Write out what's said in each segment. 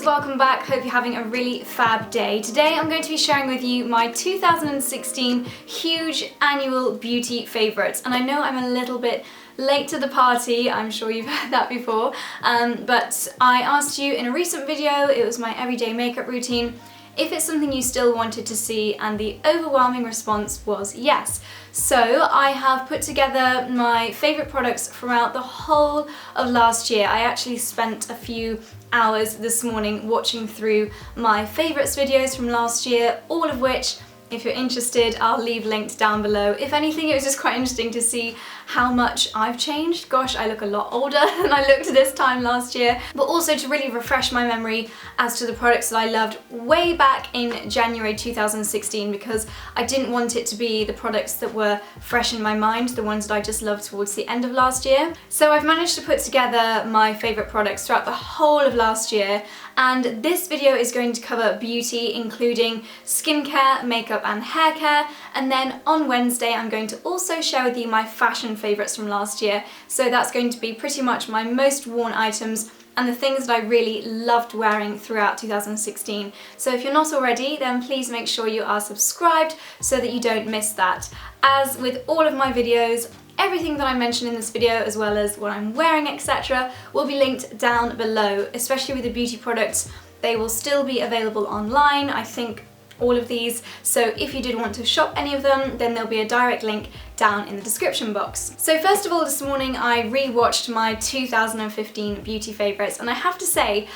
guys, welcome back. Hope you're having a really fab day. Today I'm going to be sharing with you my 2016 huge annual beauty favourites, and I know I'm a little bit late to the party, I'm sure you've heard that before, but I asked you in a recent video, it was my everyday makeup routine, if it's something you still wanted to see, and the overwhelming response was yes. So I have put together my favourite products throughout the whole of last year. I actually spent a few hours this morning watching through my favourites videos from last year, all of which, if you're interested, I'll leave linked down below. If anything, it was just quite interesting to see how much I've changed. Gosh, I look a lot older than I looked this time last year, but also to really refresh my memory as to the products that I loved way back in January 2016, because I didn't want it to be the products that were fresh in my mind, the ones that I just loved towards the end of last year. So I've managed to put together my favourite products throughout the whole of last year, and this video is going to cover beauty, including skincare, makeup and hair care, and then on Wednesday I'm going to also share with you my fashion favourites from last year. So that's going to be pretty much my most worn items and the things that I really loved wearing throughout 2016. So if you're not already, then please make sure you are subscribed so that you don't miss that. As with all of my videos, everything that I mention in this video, as well as what I'm wearing, etc., will be linked down below, especially with the beauty products. They will still be available online, I think all of these, so if you did want to shop any of them, then there'll be a direct link down in the description box. So first of all, this morning I re-watched my 2015 beauty favourites, and I have to say,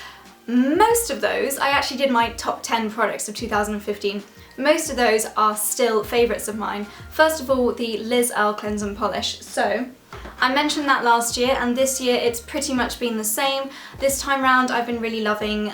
most of those, I actually did my top 10 products of 2015. Most of those are still favourites of mine. First of all, the Liz Earle Cleanse and Polish. So I mentioned that last year, and this year it's pretty much been the same. This time round I've been really loving,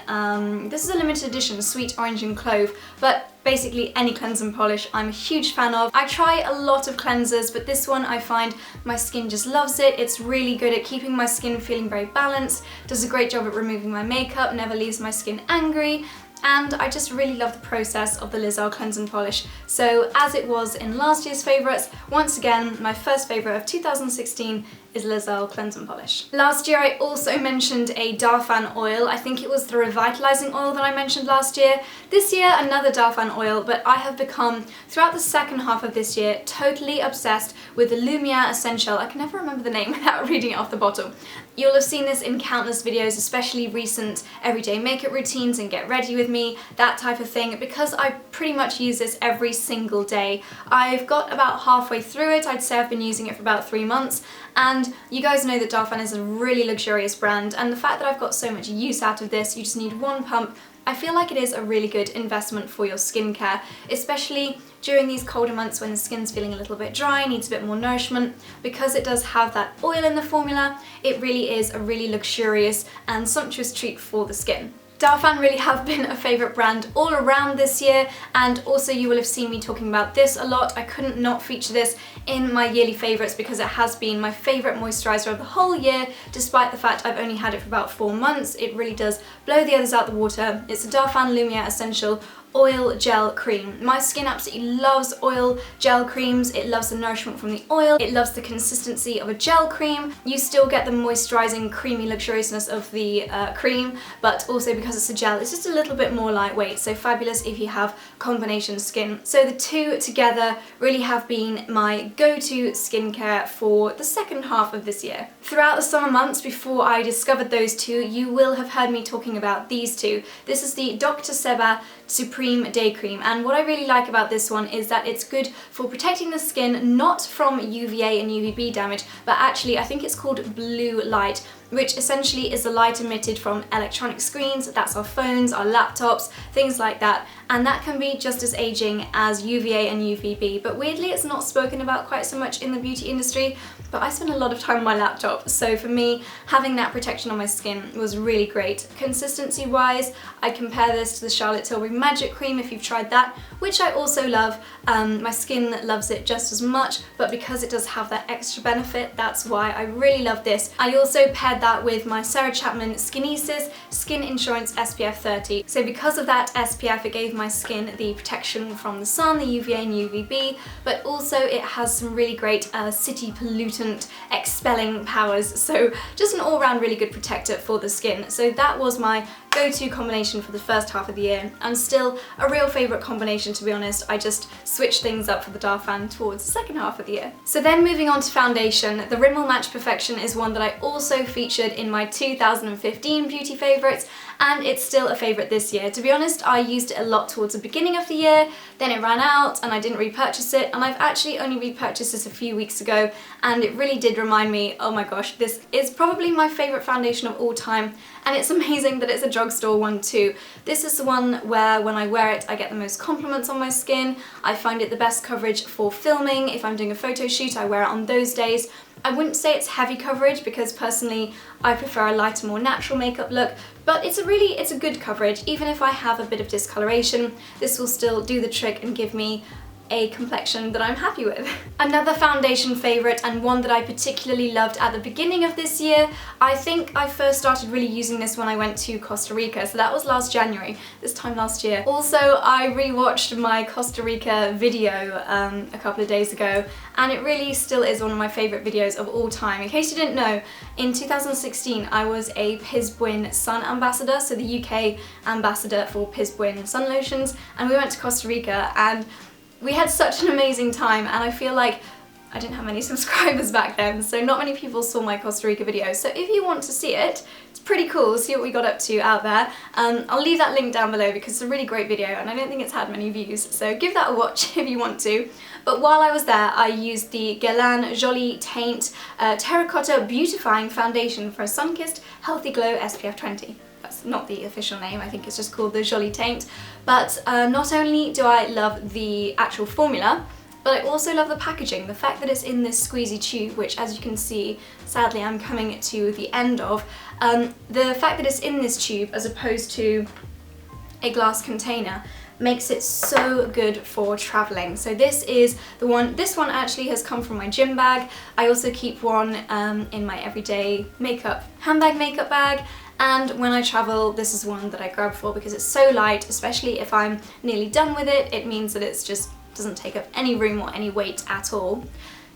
this is a limited edition, Sweet Orange and Clove, but basically any cleanse and polish I'm a huge fan of. I try a lot of cleansers, but this one I find my skin just loves it. It's really good at keeping my skin feeling very balanced, does a great job at removing my makeup, never leaves my skin angry, and I just really love the process of the Liz Earle Cleanse and Polish. So as it was in last year's favourites, once again my first favourite of 2016 is Liz Earle Cleanse and Polish. Last year I also mentioned a Darphan oil. I think it was the revitalising oil that I mentioned last year. This year another Darphan oil, but I have become, throughout the second half of this year, totally obsessed with the Lumiere Essential. I can never remember the name without reading it off the bottle. You'll have seen this in countless videos, especially recent everyday makeup routines and get ready with me, that type of thing, because I pretty much use this every single day. I've got about halfway through it. I'd say I've been using it for about 3 months, and you guys know that Darphan is a really luxurious brand, and the fact that I've got so much use out of this, you just need one pump, I feel like it is a really good investment for your skincare, especially during these colder months when the skin's feeling a little bit dry, needs a bit more nourishment. Because it does have that oil in the formula, it really is a really luxurious and sumptuous treat for the skin. Darphan really have been a favourite brand all around this year, and also you will have seen me talking about this a lot. I couldn't not feature this in my yearly favourites because it has been my favourite moisturiser of the whole year, despite the fact I've only had it for about 4 months. It really does blow the others out the water. It's the Darphan Lumiere Essential Oil Gel Cream. My skin absolutely loves oil gel creams. It loves the nourishment from the oil. It loves the consistency of a gel cream. You still get the moisturising, creamy luxuriousness of the cream, but also because it's a gel, it's just a little bit more lightweight, so fabulous if you have combination skin. So the two together really have been my go-to skincare for the second half of this year. Throughout the summer months before I discovered those two, you will have heard me talking about these two. This is the Dr. Seba Supreme Day Cream, and what I really like about this one is that it's good for protecting the skin not from UVA and UVB damage, but actually I think it's called blue light, which essentially is the light emitted from electronic screens, that's our phones, our laptops, things like that, and that can be just as aging as UVA and UVB, but weirdly it's not spoken about quite so much in the beauty industry, but I spend a lot of time on my laptop, so for me, having that protection on my skin was really great. Consistency wise, I compare this to the Charlotte Tilbury Magic Cream if you've tried that, which I also love. My skin loves it just as much, but because it does have that extra benefit, that's why I really love this. I also paired that with my Sarah Chapman Skinesis Skin Insurance SPF 30. So because of that SPF, it gave my skin the protection from the sun, the UVA and UVB, but also it has some really great city pollutant expelling powers. So just an all-round really good protector for the skin. So that was my go-to combination for the first half of the year, and still a real favourite combination, to be honest. I just switched things up for the Darfan towards the second half of the year. So then moving on to foundation, the Rimmel Match Perfection is one that I also featured in my 2015 beauty favourites, and it's still a favourite this year. To be honest, I used it a lot towards the beginning of the year, then it ran out and I didn't repurchase it, and I've actually only repurchased this a few weeks ago, and it really did remind me, oh my gosh, this is probably my favourite foundation of all time, and it's amazing that it's a drugstore one too. This is the one where when I wear it I get the most compliments on my skin. I find it the best coverage for filming. If I'm doing a photo shoot I wear it on those days. I wouldn't say it's heavy coverage because personally I prefer a lighter, more natural makeup look, but it's a good coverage. Even if I have a bit of discoloration, this will still do the trick and give me a complexion that I'm happy with. Another foundation favourite, and one that I particularly loved at the beginning of this year, I think I first started really using this when I went to Costa Rica, so that was last January, this time last year. Also, I rewatched my Costa Rica video a couple of days ago, and it really still is one of my favourite videos of all time. In case you didn't know, in 2016 I was a Pisbuin Sun Ambassador, so the UK ambassador for Pisbuin sun lotions, and we went to Costa Rica and we had such an amazing time, and I feel like I didn't have many subscribers back then, so not many people saw my Costa Rica video. So if you want to see it, it's pretty cool, see what we got up to out there. I'll leave that link down below because it's a really great video and I don't think it's had many views, so give that a watch if you want to. But while I was there, I used the Guerlain Jolie Teint Terracotta Beautifying Foundation for a sun-kissed, healthy glow SPF 20. That's not the official name, I think it's just called the Jolie Teint. But not only do I love the actual formula, but I also love the packaging. The fact that it's in this squeezy tube, which as you can see, sadly I'm coming to the end of, the fact that it's in this tube as opposed to a glass container makes it so good for traveling. So this is the one, this one actually has come from my gym bag. I also keep one in my everyday handbag makeup bag. And when I travel, this is one that I grab for because it's so light, especially if I'm nearly done with it. It means that it's just doesn't take up any room or any weight at all.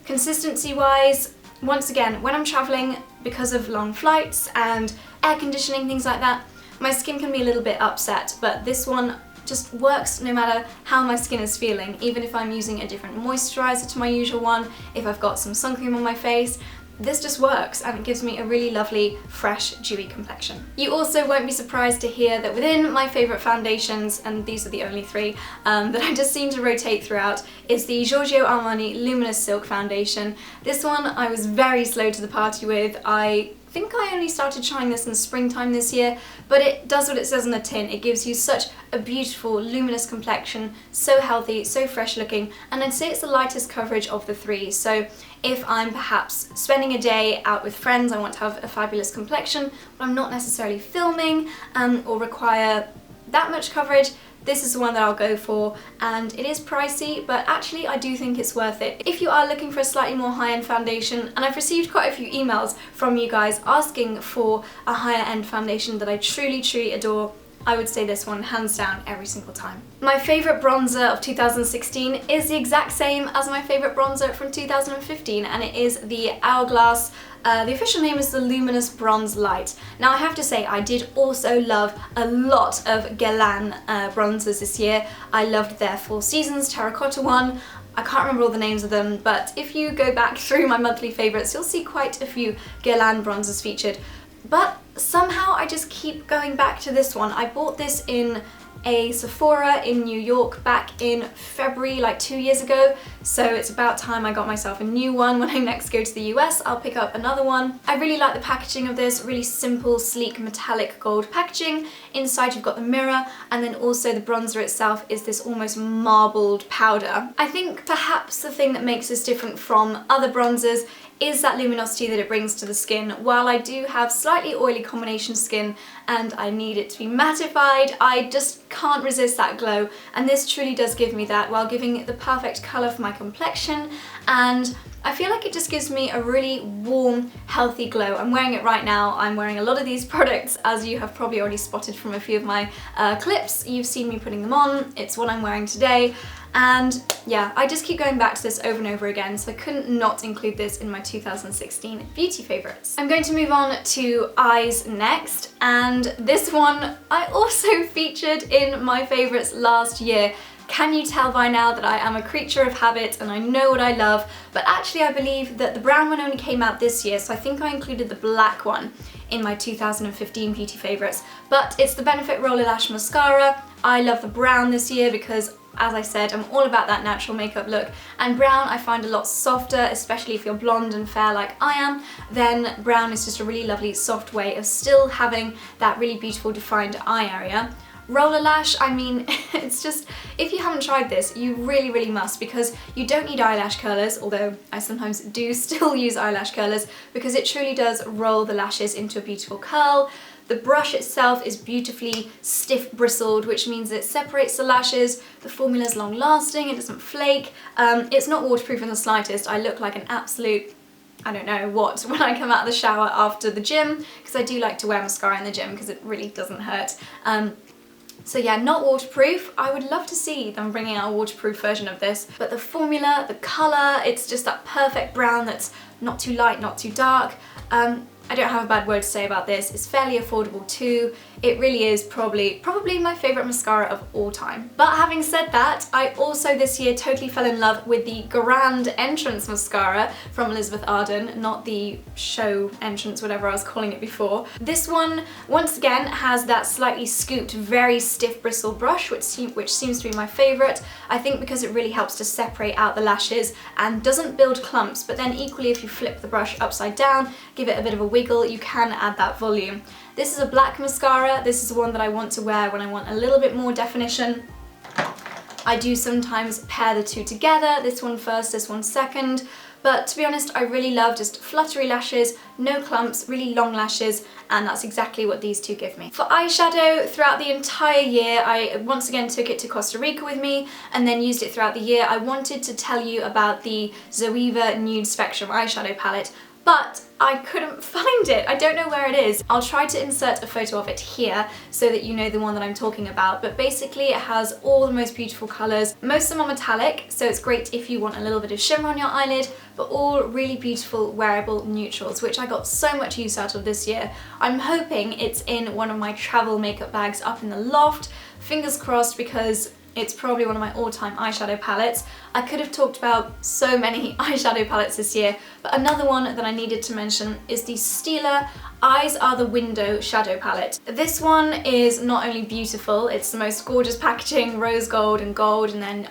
Consistency wise, once again, when I'm traveling, because of long flights and air conditioning, things like that, my skin can be a little bit upset, but this one just works no matter how my skin is feeling. Even if I'm using a different moisturizer to my usual one, if I've got some sun cream on my face, this just works and it gives me a really lovely, fresh, dewy complexion. You also won't be surprised to hear that within my favourite foundations, and these are the only three that I just seem to rotate throughout, is the Giorgio Armani Luminous Silk Foundation. This one I was very slow to the party with. I think I only started trying this in springtime this year, but it does what it says on the tin. It gives you such a beautiful luminous complexion, so healthy, so fresh looking, and I'd say it's the lightest coverage of the three. So if I'm perhaps spending a day out with friends, I want to have a fabulous complexion, but I'm not necessarily filming or require that much coverage, this is the one that I'll go for, and it is pricey, but actually I do think it's worth it. If you are looking for a slightly more high-end foundation, and I've received quite a few emails from you guys asking for a higher-end foundation that I truly, truly adore, I would say this one hands down every single time. My favourite bronzer of 2016 is the exact same as my favourite bronzer from 2015, and it is the Hourglass. The official name is the Luminous Bronze Light. Now I have to say I did also love a lot of Guerlain bronzers this year. I loved their Four Seasons terracotta one. I can't remember all the names of them, but if you go back through my monthly favourites, you'll see quite a few Guerlain bronzers featured. But somehow I just keep going back to this one. I bought this in a Sephora in New York back in February, like 2 years ago, so it's about time I got myself a new one. When I next go to the US, I'll pick up another one. I really like the packaging of this, really simple, sleek, metallic gold packaging. Inside you've got the mirror, and then also the bronzer itself is this almost marbled powder. I think perhaps the thing that makes this different from other bronzers is that luminosity that it brings to the skin. While I do have slightly oily combination skin and I need it to be mattified, I just can't resist that glow, and this truly does give me that while giving it the perfect colour for my complexion. And I feel like it just gives me a really warm, healthy glow. I'm wearing it right now. I'm wearing a lot of these products, as you have probably already spotted from a few of my clips. You've seen me putting them on. It's what I'm wearing today. And yeah, I just keep going back to this over and over again, so I couldn't not include this in my 2016 beauty favorites. I'm going to move on to eyes next, and this one I also featured in my favorites last year. Can you tell by now that I am a creature of habit and I know what I love? But actually I believe that the brown one only came out this year, so I think I included the black one in my 2015 beauty favorites. But it's the Benefit Roller Lash Mascara. I love the brown this year because, as I said, I'm all about that natural makeup look, and brown I find a lot softer, especially if you're blonde and fair like I am. Then brown is just a really lovely soft way of still having that really beautiful defined eye area. Roller lash, I mean, it's just, if you haven't tried this, you really must, because you don't need eyelash curlers, although I sometimes do still use eyelash curlers, because it truly does roll the lashes into a beautiful curl. The brush itself is beautifully stiff bristled, which means it separates the lashes. The formula is long lasting, it doesn't flake. It's not waterproof in the slightest. I look like an absolute, I don't know what, when I come out of the shower after the gym, because I do like to wear mascara in the gym because it really doesn't hurt. So yeah, not waterproof. I would love to see them bringing out a waterproof version of this, but the formula, the colour, it's just that perfect brown that's not too light, not too dark. I don't have a bad word to say about this. It's fairly affordable too. It really is probably my favourite mascara of all time. But having said that, I also this year totally fell in love with the Grand Entrance mascara from Elizabeth Arden, not the show entrance, whatever I was calling it before. This one, once again, has that slightly scooped, very stiff bristle brush, which seems to be my favourite. I think because it really helps to separate out the lashes and doesn't build clumps, but then equally if you flip the brush upside down, give it a bit of a wiggle, you can add that volume. This is a black mascara. This is the one that I want to wear when I want a little bit more definition. I do sometimes pair the two together, this one first, this one second, but to be honest, I really love just fluttery lashes, no clumps, really long lashes, and that's exactly what these two give me. For eyeshadow, throughout the entire year, I once again took it to Costa Rica with me and then used it throughout the year. I wanted to tell you about the Zoeva Nude Spectrum eyeshadow palette, but I couldn't find it. I don't know where it is. I'll try to insert a photo of it here so that you know the one that I'm talking about, but basically it has all the most beautiful colours. Most of them are metallic, so it's great if you want a little bit of shimmer on your eyelid, but all really beautiful wearable neutrals, which I got so much use out of this year. I'm hoping it's in one of my travel makeup bags up in the loft. Fingers crossed, because it's probably one of my all-time eyeshadow palettes. I could have talked about so many eyeshadow palettes this year, but another one that I needed to mention is the Stila Eyes Are the Window shadow palette. This one is not only beautiful, it's the most gorgeous packaging, rose gold, and then,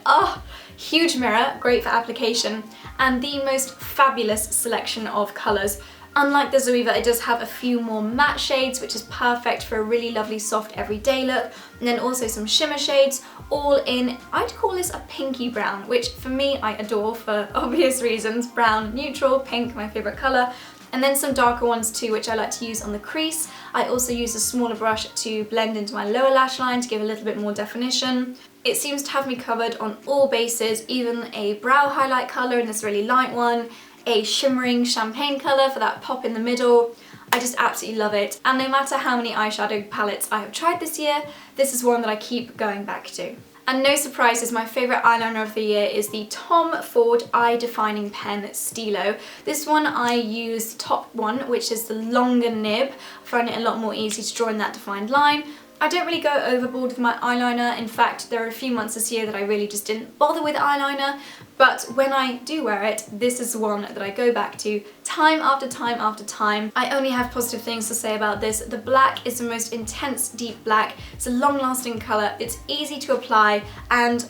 huge mirror, great for application, and the most fabulous selection of colours. Unlike the Zoeva, it does have a few more matte shades, which is perfect for a really lovely soft everyday look, and then also some shimmer shades, all in, I'd call this a pinky brown, which for me I adore for obvious reasons. Brown, neutral, pink, my favourite colour, and then some darker ones too, which I like to use on the crease. I also use a smaller brush to blend into my lower lash line to give a little bit more definition. It seems to have me covered on all bases, even a brow highlight colour in this really light one, a shimmering champagne colour for that pop in the middle. I just absolutely love it, and no matter how many eyeshadow palettes I have tried this year, this is one that I keep going back to. And no surprises, my favourite eyeliner of the year is the Tom Ford Eye Defining Pen Stilo. This one I use the top one, which is the longer nib. I find it a lot more easy to draw in that defined line. I don't really go overboard with my eyeliner. In fact, there are a few months this year that I really just didn't bother with eyeliner, but when I do wear it, this is the one that I go back to time after time after time. I only have positive things to say about this. The black is the most intense deep black. It's a long-lasting colour, it's easy to apply, and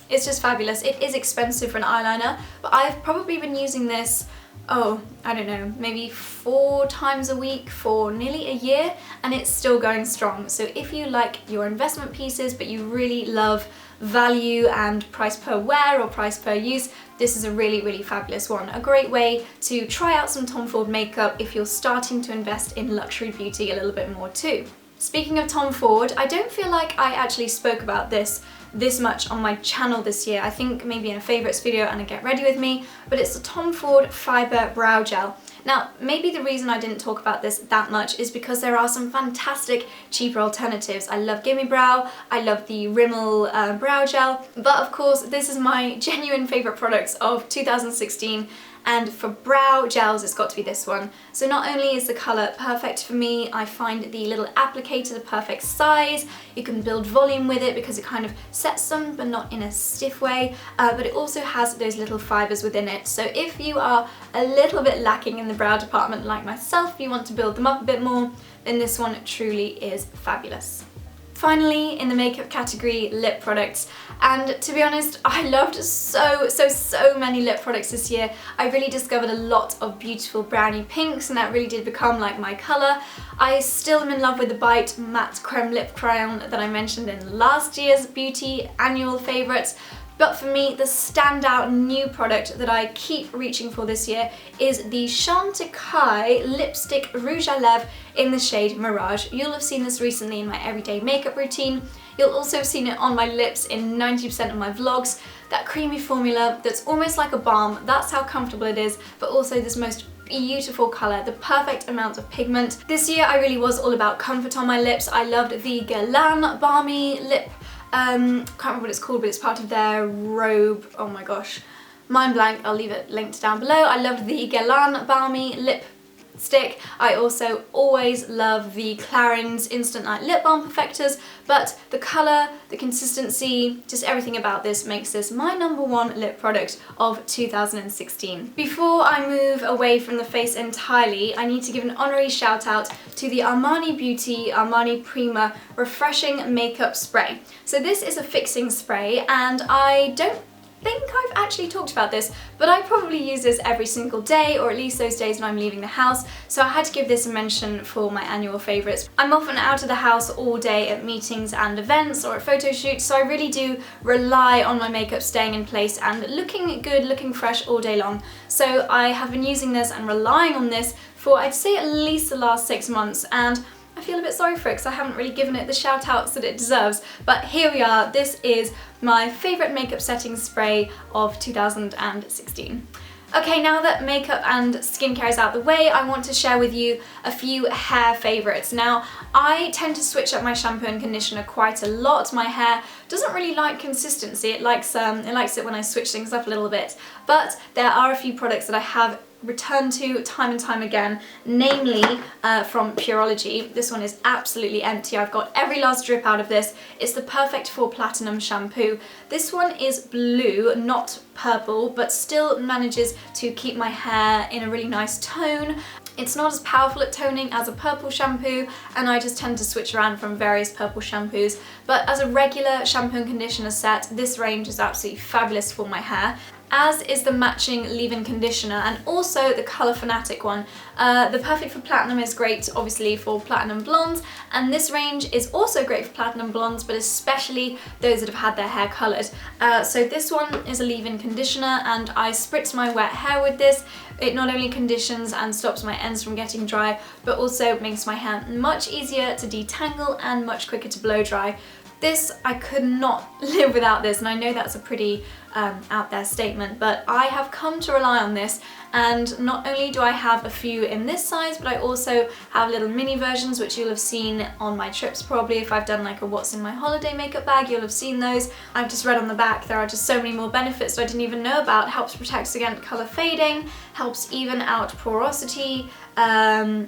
it's just fabulous. It is expensive for an eyeliner, but I've probably been using this, I don't know, maybe 4 times a week for nearly a year, and it's still going strong. So if you like your investment pieces but you really love value and price per wear or price per use, this is a really fabulous one. A great way to try out some Tom Ford makeup if you're starting to invest in luxury beauty a little bit more too. Speaking of Tom Ford, I don't feel like I actually spoke about this this much on my channel this year. I think maybe in a favourites video and a get ready with me, but it's the Tom Ford Fibre Brow Gel. Now, maybe the reason I didn't talk about this that much is because there are some fantastic cheaper alternatives. I love Gimme Brow, I love the Rimmel Brow Gel, but of course this is my genuine favourite products of 2016, and for brow gels it's got to be this one. So not only is the colour perfect for me, I find the little applicator the perfect size, you can build volume with it because it kind of sets them but not in a stiff way, but it also has those little fibres within it. So if you are a little bit lacking in the brow department like myself, you want to build them up a bit more, then this one truly is fabulous. Finally, in the makeup category, lip products. And to be honest, I loved so many lip products this year. I really discovered a lot of beautiful brownie pinks, and that really did become like my colour. I still am in love with the Bite Matte Creme Lip Crayon that I mentioned in last year's beauty annual favourites. But for me, the standout new product that I keep reaching for this year is the Chantecaille Lipstick Rouge à Lèvres in the shade Mirage. You'll have seen this recently in my everyday makeup routine. You'll also have seen it on my lips in 90% of my vlogs. That creamy formula that's almost like a balm, that's how comfortable it is, but also this most beautiful colour, the perfect amount of pigment. This year I really was all about comfort on my lips. I loved the Guerlain Balmy Lip, can't remember what it's called, but it's part of their robe. Oh my gosh, mind blank, I'll leave it linked down below. I loved the Guerlain Balmy Lip Stick. I also always love the Clarins Instant Night Lip Balm Perfectors, but the colour, the consistency, just everything about this makes this my #1 lip product of 2016. Before I move away from the face entirely, I need to give an honorary shout out to the Armani Beauty Armani Prima Refreshing Makeup Spray. So this is a fixing spray, and I don't think I've actually talked about this, but I probably use this every single day, or at least those days when I'm leaving the house, so I had to give this a mention for my annual favourites. I'm often out of the house all day at meetings and events or at photo shoots, so I really do rely on my makeup staying in place and looking good, looking fresh all day long. So I have been using this and relying on this for, I'd say, at least the last 6 months, and I feel a bit sorry for it because I haven't really given it the shout outs that it deserves, but here we are. This is my favourite makeup setting spray of 2016. Okay, now that makeup and skincare is out the way, I want to share with you a few hair favourites. Now, I tend to switch up my shampoo and conditioner quite a lot. My hair doesn't really like consistency. It likes it when I switch things up a little bit. But there are a few products that I have return to time and time again, namely from Pureology. This one is absolutely empty. I've got every last drip out of this. It's the perfect for platinum shampoo. This one is blue, not purple, but still manages to keep my hair in a really nice tone. It's not as powerful at toning as a purple shampoo, and I just tend to switch around from various purple shampoos, but as a regular shampoo and conditioner set, this range is absolutely fabulous for my hair, as is the matching leave-in conditioner, and also the Colour Fanatic one. The Perfect for Platinum is great, obviously, for platinum blondes, and this range is also great for platinum blondes, but especially those that have had their hair coloured. So this one is a leave-in conditioner, and I spritz my wet hair with this. It not only conditions and stops my ends from getting dry, but also makes my hair much easier to detangle and much quicker to blow dry. This, I could not live without this, and I know that's a pretty out there statement, but I have come to rely on this, and not only do I have a few in this size, but I also have little mini versions which you'll have seen on my trips probably. If I've done like a what's in my holiday makeup bag, you'll have seen those. I've just read on the back there are just so many more benefits that I didn't even know about. Helps protect against colour fading, helps even out porosity,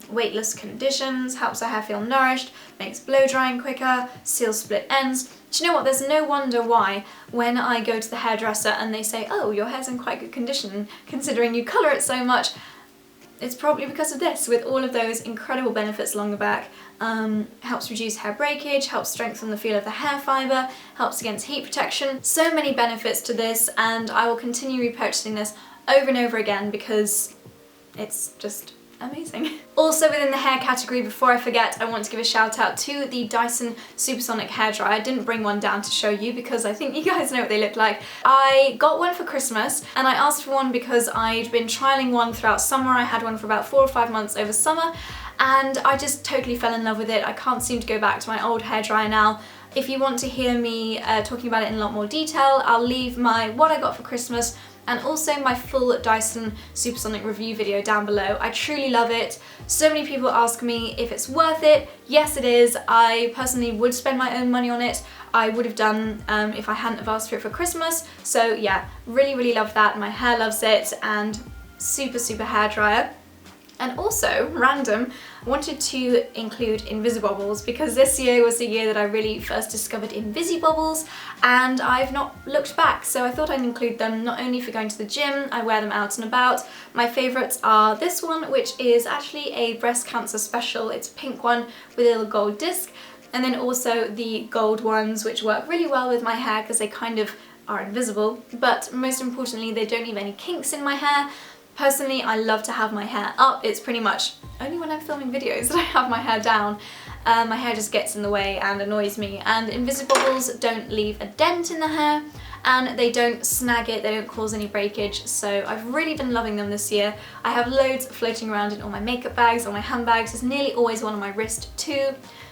weightless conditions, helps the hair feel nourished, makes blow drying quicker, seals split ends. Do you know what, there's no wonder why when I go to the hairdresser and they say, oh, your hair's in quite good condition considering you colour it so much. It's probably because of this, with all of those incredible benefits along the back. Helps reduce hair breakage, helps strengthen the feel of the hair fibre, helps against heat protection. So many benefits to this, and I will continue repurchasing this over and over again because it's just amazing. Also within the hair category, before I forget, I want to give a shout out to the Dyson Supersonic Hairdryer. I didn't bring one down to show you because I think you guys know what they look like. I got one for Christmas, and I asked for one because I'd been trialing one throughout summer. I had one for about 4 or 5 months over summer, and I just totally fell in love with it. I can't seem to go back to my old hairdryer now. If you want to hear me talking about it in a lot more detail, I'll leave my what I got for Christmas and also my full Dyson Supersonic review video down below. I truly love it. So many people ask me if it's worth it. Yes, it is. I personally would spend my own money on it. I would have done if I hadn't have asked for it for Christmas. So yeah, really, really love that. My hair loves it, and super, super hair dryer. And also, random, I wanted to include Invisibobbles because this year was the year that I really first discovered Invisibobbles, and I've not looked back, so I thought I'd include them not only for going to the gym, I wear them out and about. My favourites are this one, which is actually a breast cancer special. It's a pink one with a little gold disc, and then also the gold ones, which work really well with my hair because they kind of are invisible, but most importantly they don't leave any kinks in my hair. Personally, I love to have my hair up. It's pretty much only when I'm filming videos that I have my hair down. My hair just gets in the way and annoys me, and Invisibobbles don't leave a dent in the hair and they don't snag it, they don't cause any breakage, so I've really been loving them this year. I have loads floating around in all my makeup bags, all my handbags. There's nearly always one on my wrist too,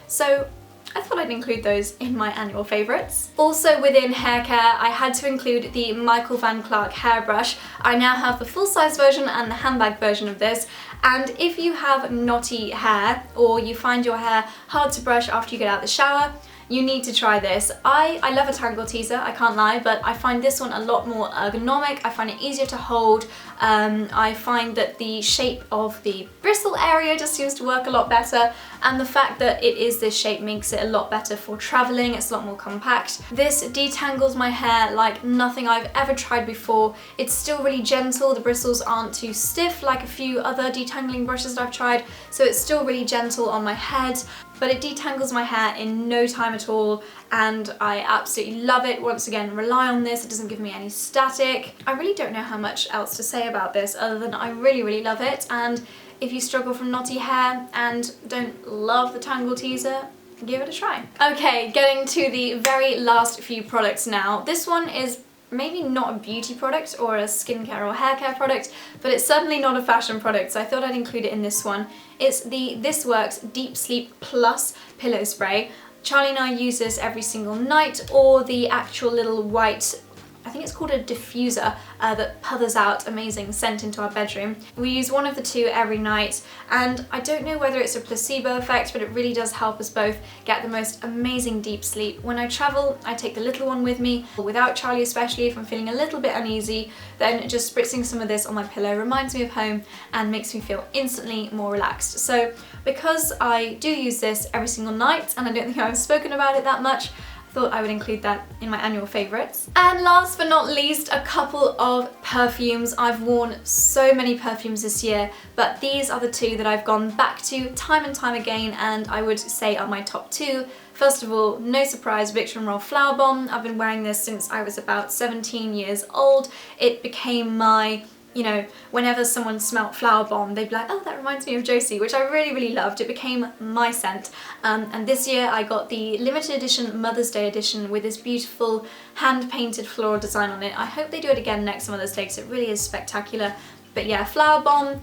so I thought I'd include those in my annual favourites. Also within hair care, I had to include the Michael Van Clark hairbrush. I now have the full-size version and the handbag version of this, and if you have knotty hair or you find your hair hard to brush after you get out of the shower, you need to try this. I love a tangle teaser, I can't lie, but I find this one a lot more ergonomic. I find it easier to hold. I find that the shape of the bristle area just seems to work a lot better, and the fact that it is this shape makes it a lot better for traveling. It's a lot more compact. This detangles my hair like nothing I've ever tried before. It's still really gentle. The bristles aren't too stiff like a few other detangling brushes that I've tried, so it's still really gentle on my head, but it detangles my hair in no time at all, and I absolutely love it. Once again, rely on this. It doesn't give me any static. I really don't know how much else to say about this other than I really, really love it, and if you struggle from knotty hair and don't love the tangle teaser, give it a try. Okay, getting to the very last few products now. This one is maybe not a beauty product or a skincare or hair care product, but it's certainly not a fashion product, so I thought I'd include it in this one. It's the This Works Deep Sleep Plus Pillow Spray. Charlie and I use this every single night, or the actual little white, I think it's called a diffuser, that puthers out amazing scent into our bedroom. We use one of the two every night, and I don't know whether it's a placebo effect, but it really does help us both get the most amazing deep sleep. When I travel, I take the little one with me, without Charlie especially. If I'm feeling a little bit uneasy, then just spritzing some of this on my pillow reminds me of home and makes me feel instantly more relaxed. So because I do use this every single night, and I don't think I've spoken about it that much, thought I would include that in my annual favourites. And last but not least, a couple of perfumes. I've worn so many perfumes this year, but these are the two that I've gone back to time and time again, and I would say are my top two. First of all, no surprise, Victor & Rolf Flower Bomb. I've been wearing this since I was about 17 years old. It became my, you know, whenever someone smelt Flower Bomb, they'd be like, oh, that reminds me of Josie, which I really, really loved. It became my scent. And this year I got the limited edition Mother's Day edition with this beautiful hand-painted floral design on it. I hope they do it again next Mother's Day because it really is spectacular. But yeah, Flower Bomb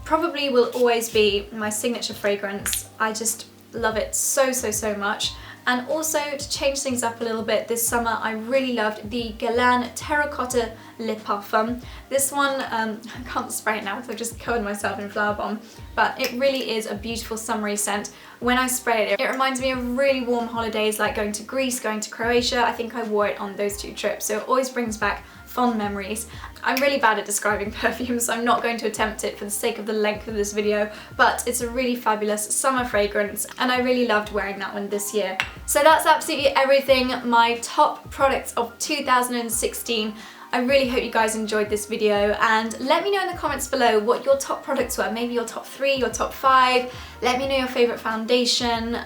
probably will always be my signature fragrance. I just love it so, so, so much. And also, to change things up a little bit, this summer I really loved the Guerlain Terracotta Lip Parfum. This one, I can't spray it now because I've just covered myself in Flower Bomb, but it really is a beautiful summery scent. When I spray it, it reminds me of really warm holidays like going to Greece, going to Croatia. I think I wore it on those two trips, so it always brings back fond memories. I'm really bad at describing perfumes, so I'm not going to attempt it for the sake of the length of this video, but it's a really fabulous summer fragrance, and I really loved wearing that one this year. So that's absolutely everything, my top products of 2016. I really hope you guys enjoyed this video, and let me know in the comments below what your top products were, maybe your top 3, your top 5. Let me know your favourite foundation,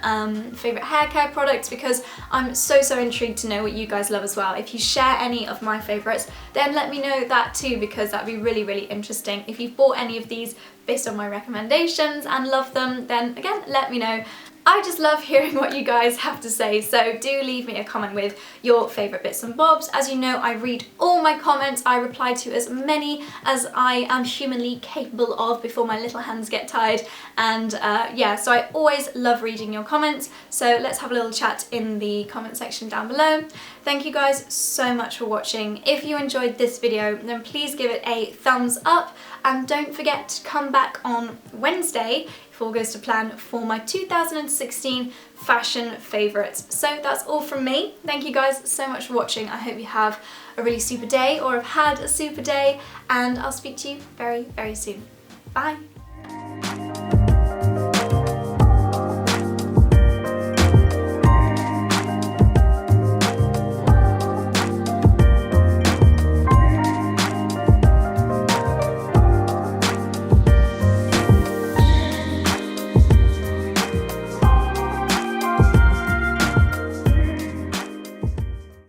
favourite hair care products, because I'm so, so intrigued to know what you guys love as well. If you share any of my favourites, then let me know that too, because that'd be really, really interesting. If you've bought any of these based on my recommendations and love them, then again, let me know. I just love hearing what you guys have to say, so do leave me a comment with your favourite bits and bobs. As you know, I read all my comments, I reply to as many as I am humanly capable of before my little hands get tired, and yeah, so I always love reading your comments, so let's have a little chat in the comment section down below. Thank you guys so much for watching. If you enjoyed this video, then please give it a thumbs up, and don't forget to come back on Wednesday, if all goes to plan, for my 2016 fashion favourites. So that's all from me. Thank you guys so much for watching. I hope you have a really super day, or have had a super day, and I'll speak to you very, very soon. Bye!